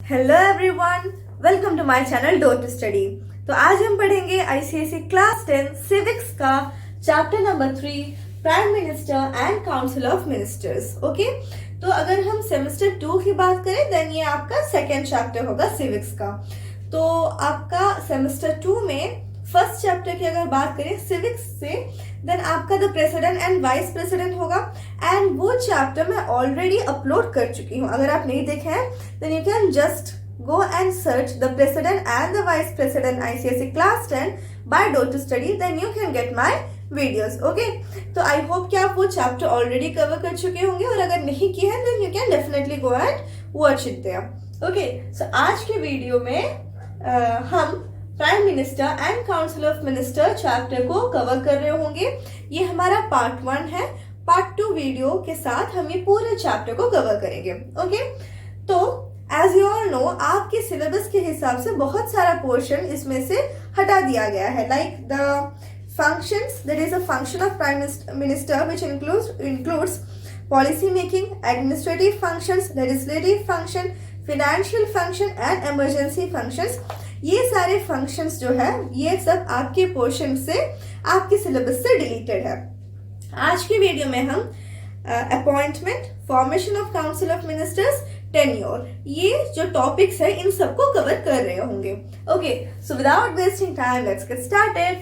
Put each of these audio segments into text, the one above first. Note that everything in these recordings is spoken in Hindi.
Hello everyone, welcome to my channel Door to Study. तो आज हम पढ़ेंगे आईसीएसई क्लास 10 सिविक्स का chapter number 3 prime minister and council of ministers. Okay, तो अगर हम सेमेस्टर 2 की बात करें देन ये आपका सेकेंड चैप्टर होगा सिविक्स का। तो आपका सेमेस्टर 2 में फर्स्ट चैप्टर की अगर बात करें सिविक्स से देन आपका the president and vice president होगा एंड वो चैप्टर मैं ऑलरेडी अपलोड कर चुकी हूँ। अगर आप नहीं देखे हैं then you can just go and search the president and the vice president ICSE class 10 by Door to Study, then you can get my videos. Okay, तो I hope कि आप वो चैप्टर ऑलरेडी कवर कर चुके होंगे और अगर नहीं किया है then you can definitely go and watch it there. Okay, so आज के वीडियो में हम prime minister and council of minister chapter को कवर कर रहे होंगे। ये हमारा पार्ट 1 है। पार्ट 2 वीडियो के साथ हम ये पूरे चैप्टर को कवर करेंगे। ओके, तो एज यू ऑल नो आपके सिलेबस के हिसाब से बहुत सारा पोर्शन इसमें से हटा दिया गया है, like the functions, that is a function of prime minister which includes policy making, administrative functions, legislative function, financial function and emergency functions. ये सारे फंक्शंस जो है ये सब आपके पोर्शन से आपके सिलेबस से डिलीटेड है। आज की वीडियो में हम appointment, formation of council of ministers, tenure, ये जो टॉपिक्स है इन सबको कवर कर रहे होंगे। Okay, so without wasting time let's get started.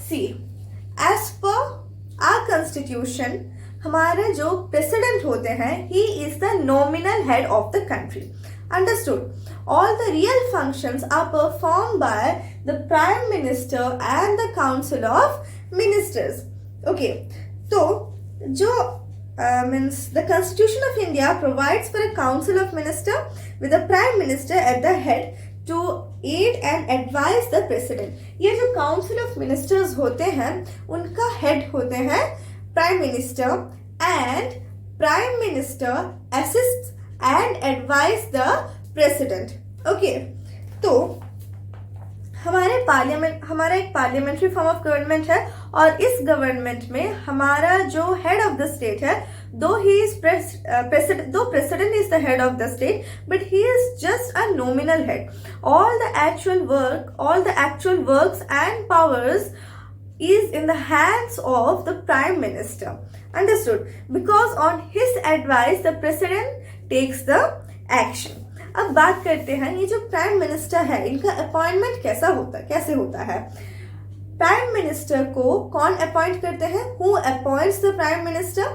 See, as per our constitution हमारे जो प्रेसिडेंट होते हैं he is the nominal head of the country. Understood? All the real functions are performed by the Prime Minister and the Council of Ministers. Okay, so जो means the Constitution of India provides for a Council of Ministers with the Prime Minister at the head to aid and advise the President. ये जो Council of Ministers होते हैं उनका head होते हैं Prime Minister and Prime Minister assists and advise the president. Okay, तो हमारा एक पार्लियामेंट्री फॉर्म ऑफ गवर्नमेंट है और इस गवर्नमेंट में हमारा जो हेड ऑफ द स्टेट है, दो president is the head of the state but he is just a nominal head. All the actual works and powers is in the hands of the prime minister. Understood? Because on his advice the president takes the action. अब बात करते हैं ये जो प्राइम मिनिस्टर है इनका अपॉइंटमेंट कैसे होता है। प्राइम मिनिस्टर को कौन अपॉइंट करते हैं? Who appoints the prime minister?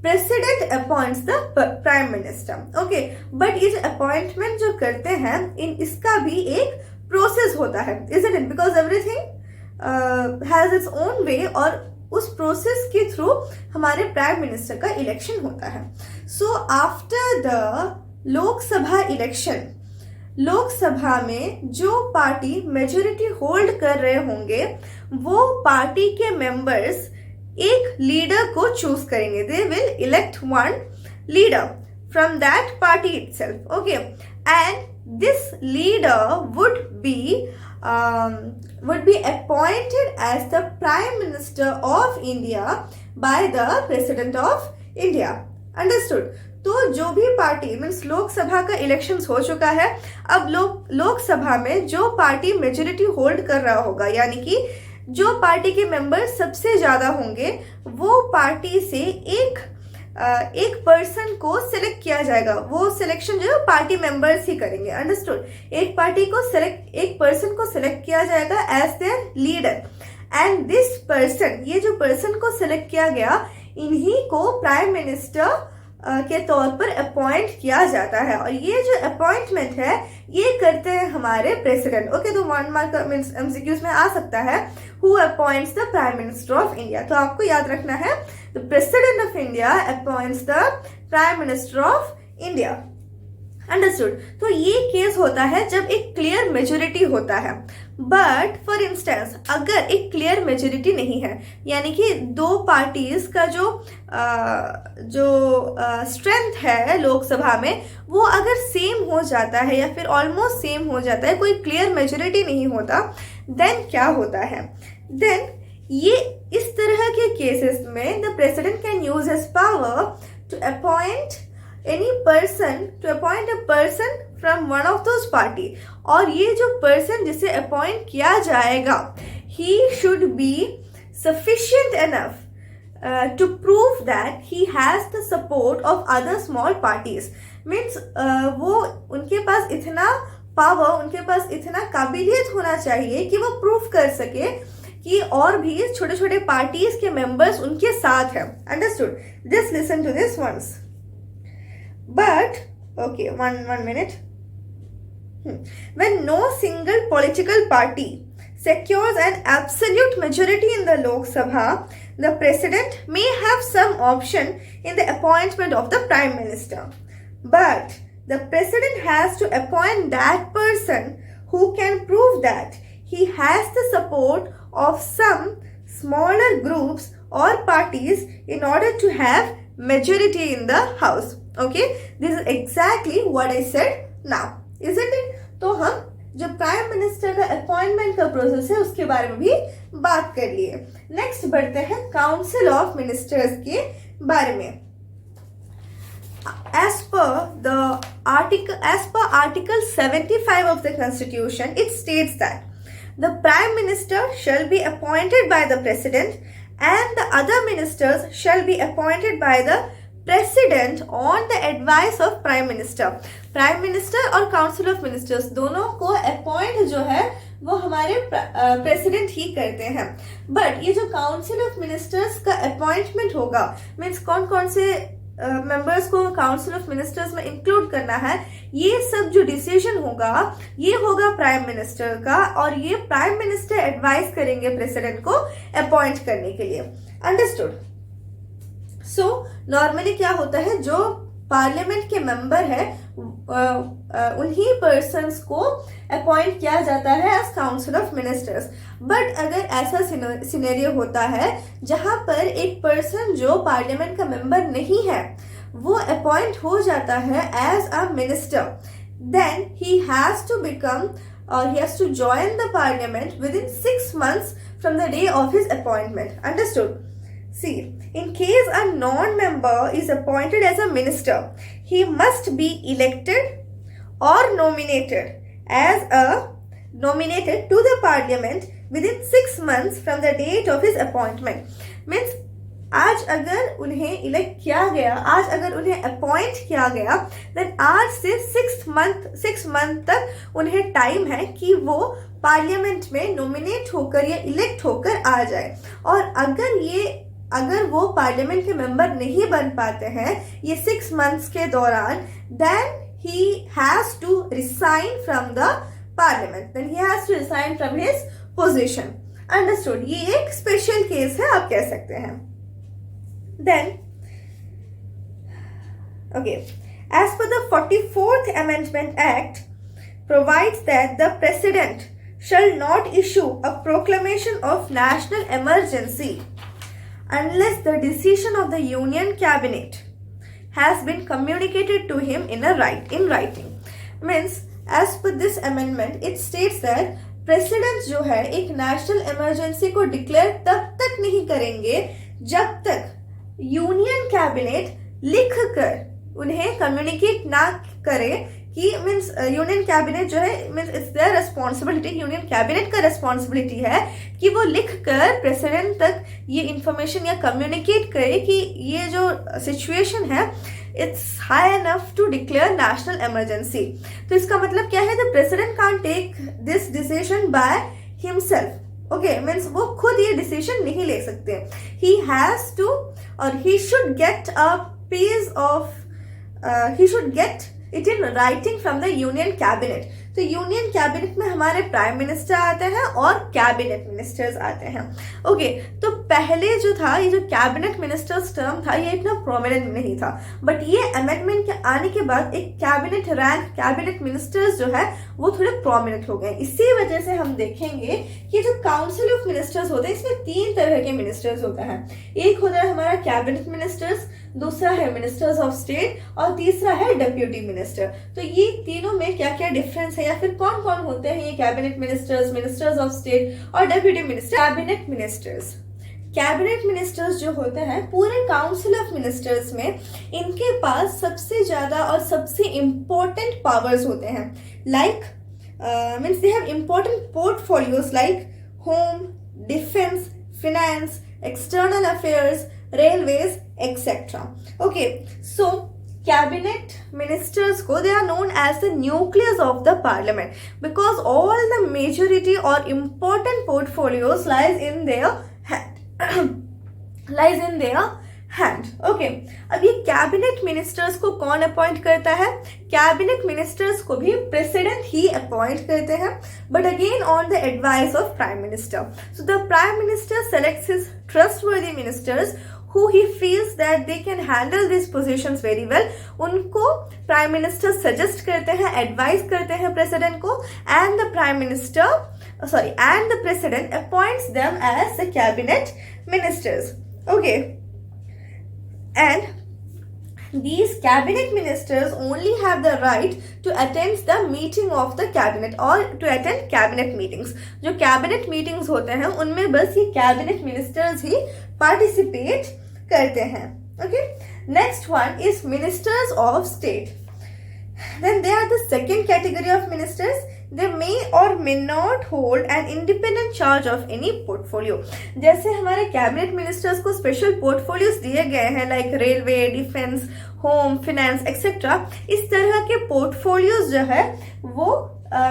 President appoints the prime minister. Okay, but ये जो अपॉइंटमेंट जो करते हैं इसका भी एक प्रोसेस होता है, isn't it? Because everything has its own way और उस प्रोसेस के थ्रू हमारे प्राइम मिनिस्टर का इलेक्शन होता है। So after the Lok Sabha election, Lok Sabha में जो पार्टी मेजोरिटी होल्ड कर रहे होंगे वो पार्टी के मेंबर्स एक लीडर को चूज करेंगे। They will elect one leader from that party itself. Okay, and this leader would be appointed as the Prime Minister of India by the President of India. Understood? तो जो भी पार्टी मीन्स लोकसभा का इलेक्शंस हो चुका है, अब लोकसभा में जो पार्टी मेजोरिटी होल्ड कर रहा होगा यानी कि जो पार्टी के मेंबर सबसे ज्यादा होंगे वो पार्टी से एक पर्सन को सिलेक्ट किया जाएगा। वो सिलेक्शन जो है पार्टी मेंबर्स ही करेंगे। अंडरस्टूड? एक पर्सन को सिलेक्ट किया जाएगा as their leader and this person, ये जो पर्सन को सिलेक्ट किया गया इन्हीं को प्राइम मिनिस्टर के तौर पर अपॉइंट किया जाता है और ये जो अपॉइंटमेंट है ये करते हैं हमारे प्रेसिडेंट। ओके, तो 1 मार्क एमसीक्यूज में आ सकता है who appoints the prime minister of India. तो आपको याद रखना है the president of India appoints the prime minister of India. Understood? तो ये केस होता है जब एक क्लियर मेजोरिटी होता है। बट फॉर इंस्टेंस अगर एक क्लियर मेजोरिटी नहीं है यानी कि दो पार्टीज का जो स्ट्रेंथ है लोकसभा में वो अगर सेम हो जाता है या फिर ऑलमोस्ट सेम हो जाता है, कोई क्लियर मेजोरिटी नहीं होता, देन क्या होता है? देन ये इस तरह के केसेस में the president can use his power to appoint a person from one of those party, और ये जो पर्सन जिसे अपॉइंट किया जाएगा he should be sufficient enough to prove that he has the support of other small parties. Means वो उनके पास इतना पावर, उनके पास इतना काबिलियत होना चाहिए कि वो प्रूफ कर सके कि और भी छोटे छोटे पार्टीज के मेंबर्स उनके साथ हैं. Understood? Just listen to this once. But okay, one minute. When no single political party secures an absolute majority in the Lok Sabha, the president may have some option in the appointment of the prime minister. But the president has to appoint that person who can prove that he has the support of some smaller groups or parties in order to have majority in the house. Okay, this is exactly what I said now, isn't it? तो हम जो प्राइम मिनिस्टर का अपॉइंटमेंट का प्रोसेस है उसके बारे में भी बात कर लिए. नेक्स्ट बढ़ते हैं काउंसिल ऑफ मिनिस्टर्स के बारे में. As per Article 75 of the Constitution, it states that the Prime Minister shall be appointed by the President and the other ministers shall be appointed by the President on the advice of Prime Minister. Prime Minister और Council of Ministers दोनों को अपॉइंट जो है वो हमारे प्रेसिडेंट ही करते हैं. बट ये जो काउंसिल ऑफ मिनिस्टर्स का अपॉइंटमेंट होगा, मीन्स कौन कौन से मेंबर्स को काउंसिल ऑफ मिनिस्टर्स में इंक्लूड करना है, ये सब जो डिसीजन होगा ये होगा प्राइम मिनिस्टर का, और ये प्राइम मिनिस्टर एडवाइस करेंगे प्रेसिडेंट को अपॉइंट करने के लिए. अंडरस्टूड? सो नॉर्मली क्या होता है, जो पार्लियामेंट के मेंबर है उन्हीं पर्सन्स को अपॉइंट किया जाता है as council of ministers. But अगर ऐसा सिनेरियो होता है जहां पर एक पर्सन जो पार्लियामेंट का मेंबर नहीं है वो अपॉइंट हो जाता है as a minister, then he has to join the parliament within 6 months from the day of his appointment. Understood? See, in case a non-member is appointed as a minister, he must be elected or nominated to the parliament within 6 months from the date of his appointment. Means आज अगर उन्हें इलेक्ट किया गया, आज अगर उन्हें अपॉइंट किया गया, देन आज से 6 मंथ तक उन्हें टाइम है कि वो पार्लियामेंट में नॉमिनेट होकर या इलेक्ट होकर आ जाए. और अगर वो पार्लियामेंट के मेंबर नहीं बन पाते हैं ये 6 months के दौरान, then he has to resign from the parliament. Then he has to resign from his position. Understood? ये एक स्पेशल केस है, आप कह सकते हैं. Then, okay, as per the 44th Amendment Act provides that the President shall not issue a proclamation of national emergency unless the decision of the Union Cabinet has been communicated to him in writing. Means, as per this amendment, it states that President जो है एक national emergency को declare तब तक नहीं करेंगे जब तक यूनियन कैबिनेट लिख कर उन्हें कम्युनिकेट ना करे कि मीन्स यूनियन कैबिनेट जो है means it's their responsibility, union cabinet का रिस्पॉन्सिबिलिटी है कि वो लिख कर प्रेसिडेंट तक ये इंफॉर्मेशन या कम्युनिकेट करे कि ये जो सिचुएशन है it's high enough to declare national emergency. तो इसका मतलब क्या है, the president can't take this decision by himself. Okay, means वो खुद ये डिसीजन नहीं ले सकते. ही has to or he should get a piece of he should get it in writing from the union cabinet. तो यूनियन कैबिनेट में हमारे प्राइम मिनिस्टर आते हैं और कैबिनेट मिनिस्टर्स आते हैं. ओके, तो पहले जो था ये जो कैबिनेट मिनिस्टर्स टर्म था ये इतना प्रोमिनेंट नहीं था, बट ये अमेंडमेंट के आने के बाद एक कैबिनेट रैंक कैबिनेट मिनिस्टर्स जो है वो थोड़े प्रोमिनेंट हो गए. इसी वजह से हम देखेंगे कि जो काउंसिल ऑफ मिनिस्टर्स होते हैं इसमें 3 तरह के मिनिस्टर्स होते हैं. एक होता है हमारा कैबिनेट मिनिस्टर्स, दूसरा है मिनिस्टर्स ऑफ स्टेट और तीसरा है डेप्यूटी मिनिस्टर. तो ये तीनों में क्या क्या डिफरेंस है या फिर कौन कौन होते हैं ये cabinet ministers, ministers of state और deputy minister. Cabinet ministers cabinet ministers जो होते हैं पूरे काउंसिल ऑफ मिनिस्टर्स में, इनके पास सबसे ज्यादा और सबसे इंपॉर्टेंट पावर्स होते हैं. Like means they have important portfolios like home, defence, finance, external affairs, railways, etc. Okay, so cabinet ministers ko, they are known as the nucleus of the parliament because all the majority or important portfolios lies in their hand. Okay, अब ये कैबिनेट मिनिस्टर्स को कौन अपॉइंट करता है? कैबिनेट मिनिस्टर्स को भी प्रेसिडेंट ही अपॉइंट करते हैं, but again on the advice of prime minister. So the prime minister selects his trustworthy ministers who he feels that they can handle these positions very well. उनको प्राइम मिनिस्टर सजेस्ट करते हैं, एडवाइस करते हैं प्रेसिडेंट को, and the president appoints them as the cabinet ministers. Okay, and these cabinet ministers only have the right to attend the meeting of the cabinet or to attend cabinet meetings. जो cabinet meetings होते हैं उनमें बस ये cabinet ministers ही participate करते हैं. Okay, next one is ministers of state. Then they are the second category of ministers. They may or may not hold an independent charge of any portfolio. जैसे हमारे कैबिनेट मिनिस्टर्स को स्पेशल पोर्टफोलियोज दिए गए हैं like railway, defence, home, finance etcetera, इस तरह के पोर्टफोलियोज जो है वो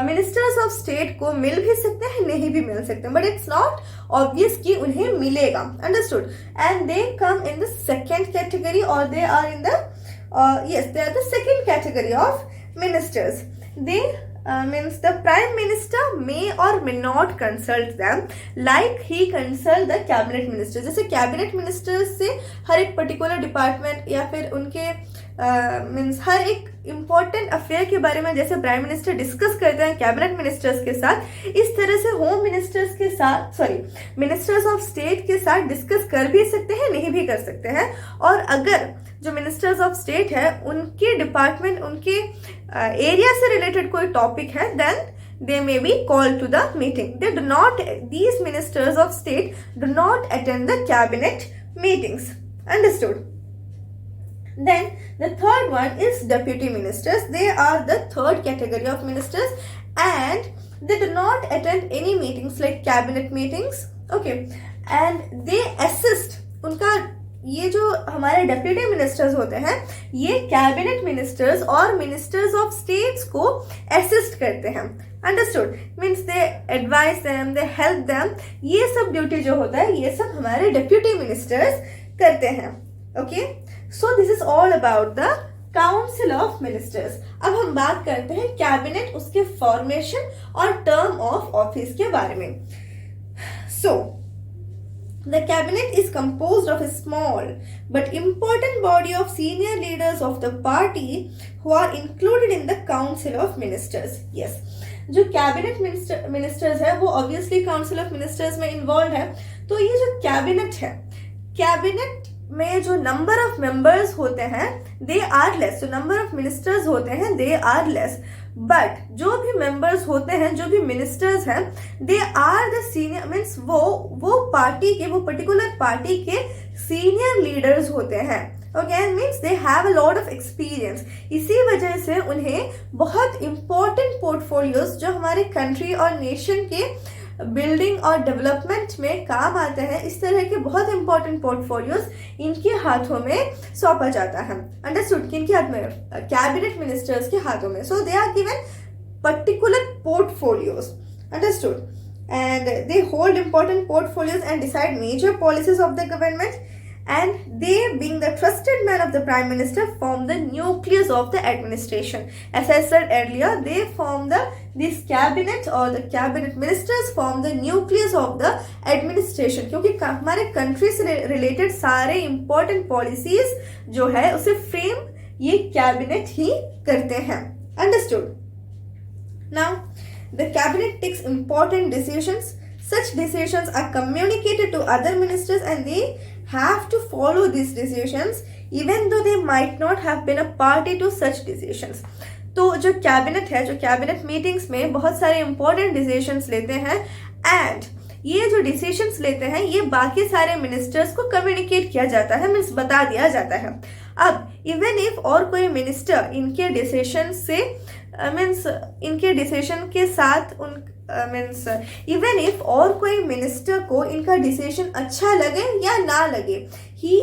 मिनिस्टर्स ऑफ स्टेट को मिल भी सकते हैं, नहीं भी मिल सकते हैं, बट इट्स नॉट ऑब्वियस कि उन्हें मिलेगा. Understood? And they come in the second category और they are in the they are the second category of ministers. They means the prime minister may or may not consult them like he consult the cabinet minister. जैसे cabinet ministers से हर एक particular department या फिर उनके मीन्स हर एक इम्पोर्टेंट अफेयर के बारे में जैसे प्राइम मिनिस्टर डिस्कस करते हैं कैबिनेट मिनिस्टर्स के साथ, इस तरह से होम मिनिस्टर्स के साथ मिनिस्टर्स ऑफ स्टेट के साथ डिस्कस कर भी सकते हैं, नहीं भी कर सकते हैं. और अगर जो मिनिस्टर्स ऑफ स्टेट है उनके डिपार्टमेंट, उनके एरिया से रिलेटेड कोई टॉपिक है, then they may be called to the meeting. These ministers of state do not attend the cabinet meetings. Understood? Then the third one is deputy ministers. They are the third category of ministers and they do not attend any meetings like cabinet meetings. Okay, and they assist. उनका ये जो हमारे डेप्यूटी मिनिस्टर्स होते हैं ये कैबिनेट मिनिस्टर्स और मिनिस्टर्स ऑफ स्टेट्स को असिस्ट करते हैं. Understood? Means they advice them, they help them. ये सब ड्यूटी जो होता है ये सब हमारे डेप्यूटी मिनिस्टर्स करते हैं. Okay, so this is all about the council of ministers. अब हम बात करते हैं कैबिनेट, उसके फॉर्मेशन और टर्म ऑफ ऑफिस के बारे में. सो the cabinet is composed of a small but important body of senior leaders of the party who are included in the council of ministers. Yes, जो कैबिनेट मिनिस्टर्स है वो ऑब्वियसली काउंसिल ऑफ मिनिस्टर्स में इन्वॉल्व है. तो ये जो कैबिनेट है, कैबिनेट में जो नंबर ऑफ मेंबर्स होते हैं दे आर लेस, जो नंबर ऑफ मिनिस्टर्स होते हैं दे आर लेस, बट जो भी मेंबर्स होते हैं, जो भी मिनिस्टर्स हैं, they are the senior, means वो पार्टी के, वो पर्टिकुलर पार्टी के सीनियर लीडर्स होते हैं. Okay, means they have a lot of experience. इसी वजह से उन्हें बहुत इंपॉर्टेंट पोर्टफोलियोज जो हमारे कंट्री और नेशन के बिल्डिंग और डेवलपमेंट में काम आते हैं, इस तरह के बहुत इंपॉर्टेंट पोर्टफोलियोज इनके हाथों में सौंपा जाता है. अंडरस्टूड? किनके हाथ में? कैबिनेट मिनिस्टर्स के हाथों में. So they are given particular portfolios. Understood? And they hold important portfolios and decide major policies of the government. And they, being the trusted man of the prime minister, form the nucleus of the administration. As I said earlier, they form this cabinet or the cabinet ministers form the nucleus of the administration. क्योंकि हमारे country से related सारे important policies जो है उसे frame ये cabinet ही करते हैं. Understood? Now, the cabinet takes important decisions. Such decisions are communicated to other ministers and they have to follow these decisions even though they might not have been a party to such decisions. तो जो कैबिनेट है, जो कैबिनेट मीटिंग्स में बहुत सारे इंपॉर्टेंट डिसीजंस लेते हैं एंड ये जो डिसीजंस लेते हैं ये बाकी सारे मिनिस्टर्स को कम्युनिकेट किया जाता है, मीन्स बता दिया जाता है। अब इवन इफ और कोई मिनिस्टर इनके डिसीजन से मीन्स इनके डिसीजन के साथ उन मीन्स इवन इफ और कोई मिनिस्टर को इनका डिसीजन अच्छा लगे या ना लगे, he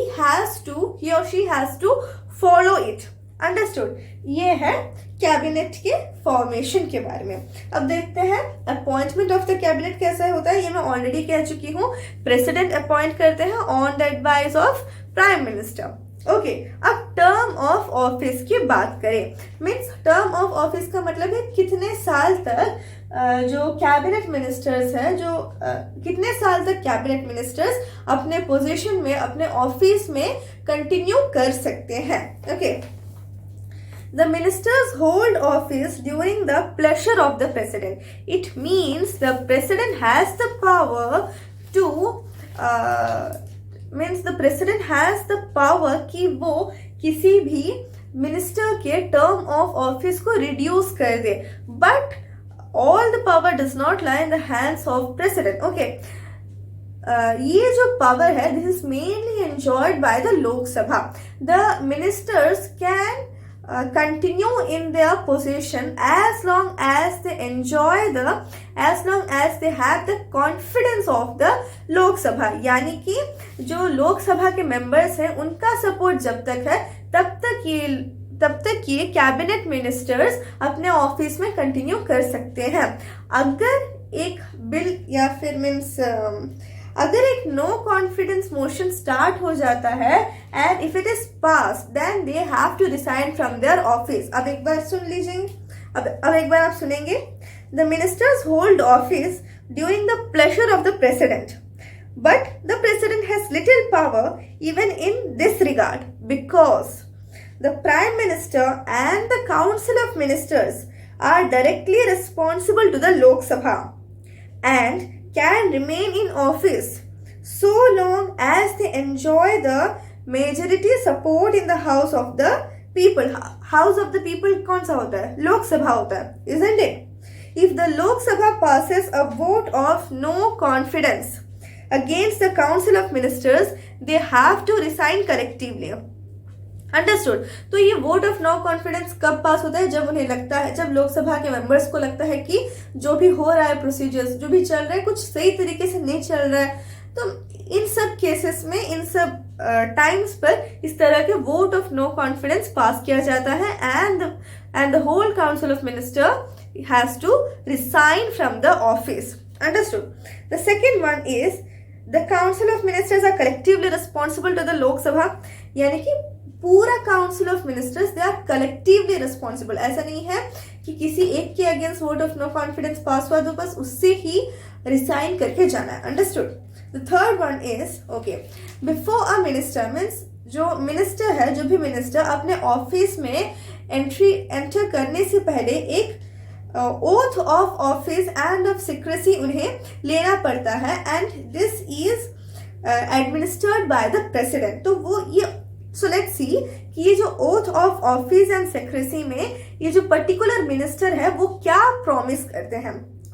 or she has to follow it. Understood? ये है कैबिनेट के फॉर्मेशन के बारे में। अब देखते हैं अपॉइंटमेंट ऑफ द कैबिनेट कैसा होता है। ये मैं ऑलरेडी कह चुकी हूँ, प्रेसिडेंट अपॉइंट करते हैं on the advice of prime minister. Okay, अब टर्म ऑफ ऑफिस की बात करें, मीन्स टर्म ऑफ ऑफिस का मतलब है कितने साल तक जो कैबिनेट मिनिस्टर्स हैं, जो कितने साल तक कैबिनेट मिनिस्टर्स अपने पोजीशन में, अपने ऑफिस में कंटिन्यू कर सकते हैं। Okay, the ministers hold office during the pleasure of the president. It means the president has the power to कि वो किसी भी मिनिस्टर के टर्म ऑफ ऑफिस को रिड्यूस कर दे, but all the power does not lie in the hands of president. Okay, ये जो पावर है this is mainly enjoyed by the Lok Sabha. The ministers can continue in their position as long as they have the confidence of the Lok Sabha। यानी कि जो लोकसभा के मेंबर्स हैं उनका सपोर्ट जब तक है तब तक ये कैबिनेट मिनिस्टर्स अपने ऑफिस में कंटिन्यू कर सकते हैं। अगर एक बिल या फिर अगर एक नो कॉन्फिडेंस मोशन स्टार्ट हो जाता है and if it is pass then they have to resign from their office. अब एक बार सुन लीजिए, अब एक बार आप सुनेंगे। The ministers hold office during the pleasure of the president, but the president has little power even in this regard because the prime minister and the council of ministers are directly responsible to the Lok Sabha and can remain in office so long as they enjoy the majority support in the house of the people। house of the people कौन सा होता है? लोकसभा होता है, isn't it? if the Lok Sabha passes a vote of no confidence against the council of ministers, they have to resign collectively। Understood? तो ये वोट ऑफ नो कॉन्फिडेंस कब पास होता है? जब उन्हें लगता है, जब लोकसभा के मेंबर्स को लगता है कि जो भी हो रहा है, प्रोसीजर्स जो भी चल रहा है कुछ सही तरीके से नहीं चल रहा है। तो इन सब केसेस में, इन सब टाइम्स पर इस तरह के vote of no confidence pass किया जाता है and the whole council of minister has to resign from the office. Understood? The second one is the council of ministers are collectively responsible to the Lok Sabha. यानी कि पूरा council of ministers they are collectively responsible. ऐसा नहीं है कि किसी एक के against vote of no confidence pass हुआ तो बस उससे ही रिसाइन करके जाना है। Understood? The third one is okay, before a minister means जो मिनिस्टर है, जो भी मिनिस्टर अपने ऑफिस में एंटर करने से पहले एक oath of office end of secrecy उन्हें लेना पड़ता है and this is administered by the president. तो वो ये सो लेट्स सी कि ये जो oath of office and secrecy में ये जो पर्टिकुलर मिनिस्टर है वो क्या प्रॉमिस करते हैं।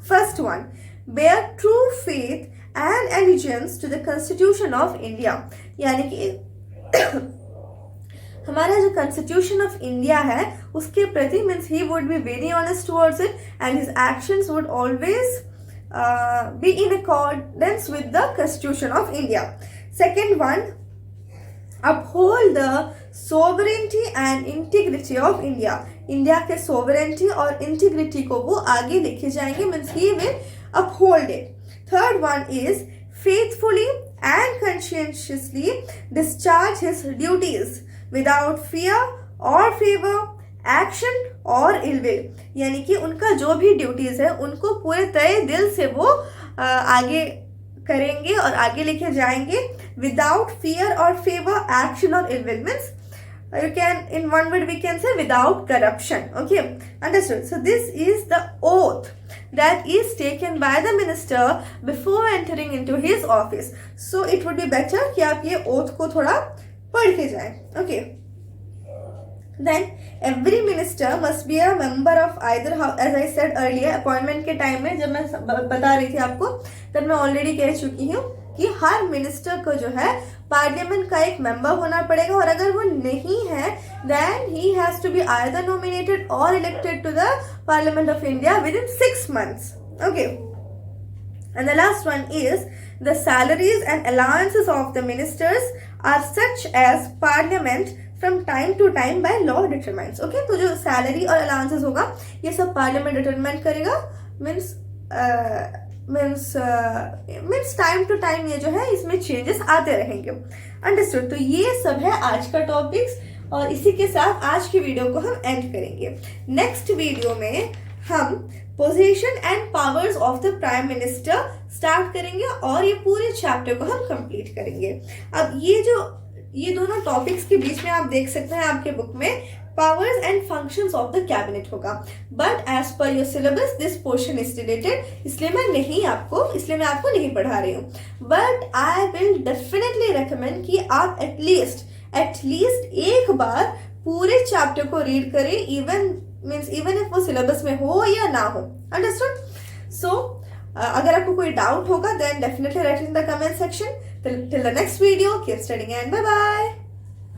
First one, bear true faith and allegiance to the constitution of India. यानी कि हमारा जो कॉन्स्टिट्यूशन ऑफ इंडिया है उसके प्रति means he would be very honest towards it and his actions would always be in accordance with the constitution of India. Second one, uphold the sovereignty and integrity of India। India के sovereignty और integrity को वो आगे लेके जाएंगे, means he will uphold it। Third one is faithfully and conscientiously discharge his duties without fear or favor, action और ill will। यानी कि उनका जो भी ड्यूटीज है उनको पूरे तय दिल से वो आगे करेंगे और आगे लेके जाएंगे without fear or favour, affection or ill will. Means you can, in one word we can say without corruption। Okay, understood? So this is the oath that is taken by the minister before entering into his office। So it would be better कि आप ये oath को थोड़ा पढ़ के जाएं। Okay, Then every minister must be a member of either, as I said earlier, appointment के टाइम में जब मैं बता रही थी आपको, तब मैं ऑलरेडी कह चुकी हूँ कि हर मिनिस्टर को जो है पार्लियामेंट का एक मेंबर होना पड़ेगा, और अगर वो नहीं है then he has to be either nominated or elected to the Parliament of India within 6 months. Okay. And the last one is the salaries and allowances of the ministers are such as Parliament from time to time by law determines. Okay, तो जो सैलरी और अलाउंसेस होगा ये सब पार्लियामेंट डिटरमाइन करेगा. मीन्स टाइम टू टाइम ये जो है इसमें चेंजेस आते रहेंगे. अंडरस्टूड. तो ये सब है आज का टॉपिक्स, और इसी के साथ आज की वीडियो को हम एंड करेंगे. नेक्स्ट वीडियो में हम position and powers of the prime minister start करेंगे, और ये पूरे चैप्टर को हम कंप्लीट करेंगे. अब ये दोनों टॉपिक्स के बीच में आप देख सकते हैं आपके बुक में powers and functions of the cabinet होगा, but as per your syllabus this portion is deleted, इसलिए मैं आपको नहीं पढ़ा रही हूँ. But I will definitely recommend कि आप एटलीस्ट एक बार पूरे चैप्टर को रीड करें, इवन इफ वो सिलेबस में हो या ना हो. अंडरस्टूड. सो अगर आपको कोई डाउट होगा then definitely write in the comment section. Till the next video, keep studying and bye bye.